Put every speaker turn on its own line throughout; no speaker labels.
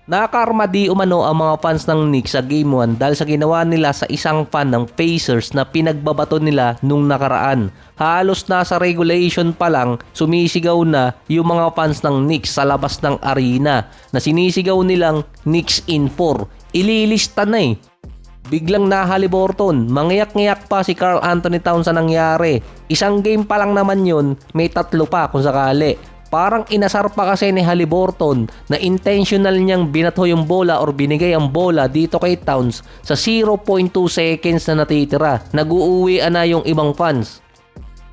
Nakakarma di umano ang mga fans ng Knicks sa Game 1 dahil sa ginawa nila sa isang fan ng Pacers na pinagbabato nila nung nakaraan. Halos nasa regulation pa lang, sumisigaw na yung mga fans ng Knicks sa labas ng arena na sinisigaw nilang Knicks in 4. Ililista na eh. Biglang na Haliburton, mangyak-ngyak pa si Karl Anthony Towns sa nangyari. Isang game pa lang naman yun, may 3 pa kung sakali. Parang inasar pa kasi ni Haliburton na intentional niyang binato yung bola or binigay ang bola dito kay Towns sa 0.2 seconds na natitira. Nag-uuwian na yung ibang fans.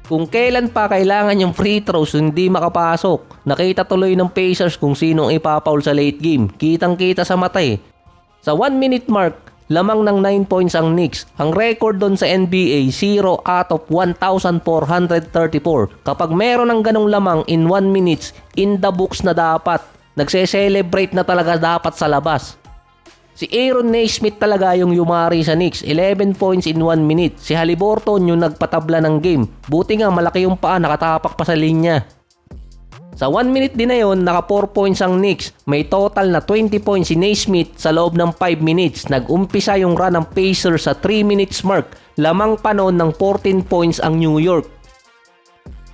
Kung kailan pa kailangan yung free throws hindi makapasok, nakita tuloy ng Pacers kung sinong ipapaul sa late game. Kitang-kita sa mata eh. Sa 1 minute mark, lamang ng 9 points ang Knicks. Ang record doon sa NBA, 0 out of 1,434. Kapag meron ng ganong lamang in 1 minutes, in the books na dapat. Nagse-celebrate na talaga dapat sa labas. Si Aaron Nesmith talaga yung yumari sa Knicks. 11 points in 1 minute. Si Haliburton yung nagpatabla ng game. Buti nga malaki yung paa, nakatapak pa sa linya. Sa 1 minute din na yun, naka 4 points ang Knicks. May total na 20 points si Naismith sa loob ng 5 minutes. Nag-umpisa yung run ng Pacers sa 3 minutes mark. Lamang pa noon ng 14 points ang New York.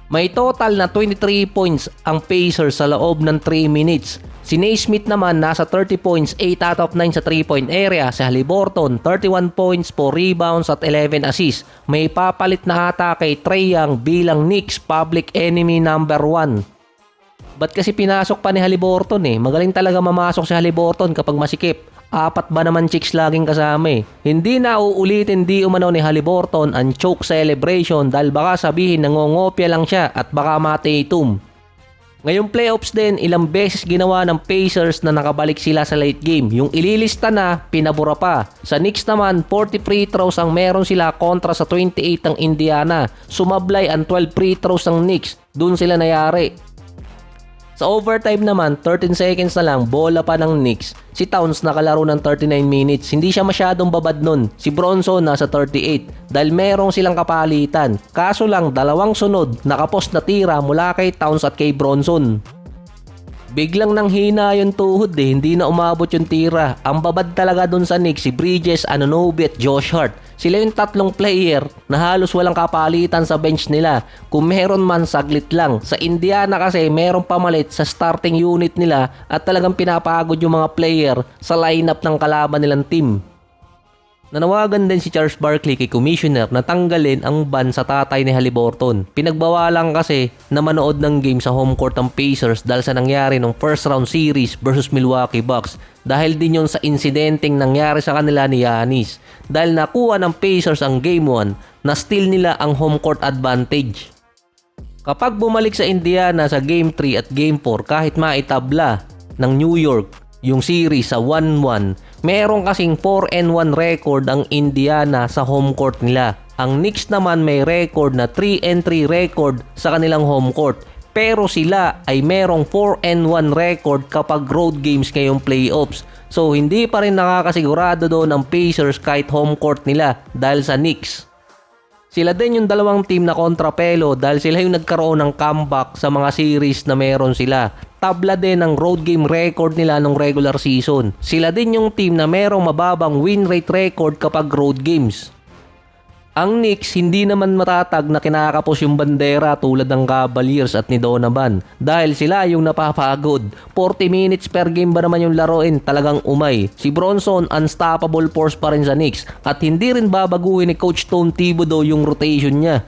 May total na 23 points ang Pacers sa loob ng 3 minutes. Si Naismith naman nasa 30 points, 8 out of 9 sa 3-point area. Si Haliburton, 31 points, 4 rebounds at 11 assists. May papalit na ata kay Trae Young bilang Knicks public enemy number 1. Ba't kasi pinasok pa ni Haliburton eh? Magaling talaga mamasok si Haliburton kapag masikip. 4 ba naman chicks laging kasama eh. Hindi na uulitin di umano ni Haliburton ang choke celebration dahil baka sabihin nangongopya lang siya at baka matitum. Ngayong playoffs din, ilang beses ginawa ng Pacers na nakabalik sila sa late game. Yung ililista na, pinabura pa. Sa Knicks naman, 40 free throws ang meron sila kontra sa 28 ng Indiana. Sumablay ang 12 free throws ng Knicks. Doon sila nayari. Sa overtime naman, 13 seconds na lang, bola pa ng Knicks. Si Towns nakalaro ng 39 minutes. Hindi siya masyadong babad nun. Si Bronson nasa 38 dahil merong silang kapalitan. Kaso lang, 2 sunod, nakapost na tira mula kay Towns at kay Bronson. Biglang nang hina yung tuhod eh, hindi na umabot yung tira. Ang babad talaga dun sa Knicks si Bridges, Anunoby at Josh Hart. Sila yung 3 player na halos walang kapalitan sa bench nila. Kung meron man, saglit lang. Sa Indiana kasi merong pamalit sa starting unit nila at talagang pinapagod yung mga player sa lineup ng kalaban nilang team. Nanawagan din si Charles Barkley kay Commissioner na tanggalin ang ban sa tatay ni Haliburton. Pinagbawalan kasi na manood ng game sa home court ng Pacers dahil sa nangyari ng first round series versus Milwaukee Bucks. Dahil din yun sa insidenteng nangyari sa kanila ni Giannis. Dahil nakuha ng Pacers ang game 1 na steal nila ang home court advantage. Kapag bumalik sa Indiana sa game 3 at game 4 kahit maitabla ng New York yung series sa 1-1, meron kasing 4-1 record ang Indiana sa home court nila. Ang Knicks naman may record na 3-3 record sa kanilang home court. Pero sila ay merong 4-1 record kapag road games ngayong playoffs. So hindi pa rin nakakasigurado doon ang Pacers kahit home court nila dahil sa Knicks. Sila din yung 2 team na kontrapelo dahil sila yung nagkaroon ng comeback sa mga series na meron sila. Tabla din ang road game record nila nung regular season. Sila din yung team na merong mababang win rate record kapag road games. Ang Knicks hindi naman matatag na kinakapos yung bandera tulad ng Cavaliers at ni Donovan dahil sila yung napapagod. 40 minutes per game ba naman yung laruin, talagang umay. Si Bronson unstoppable force pa rin sa Knicks at hindi rin babaguhin ni Coach Tom Thibodeau yung rotation niya.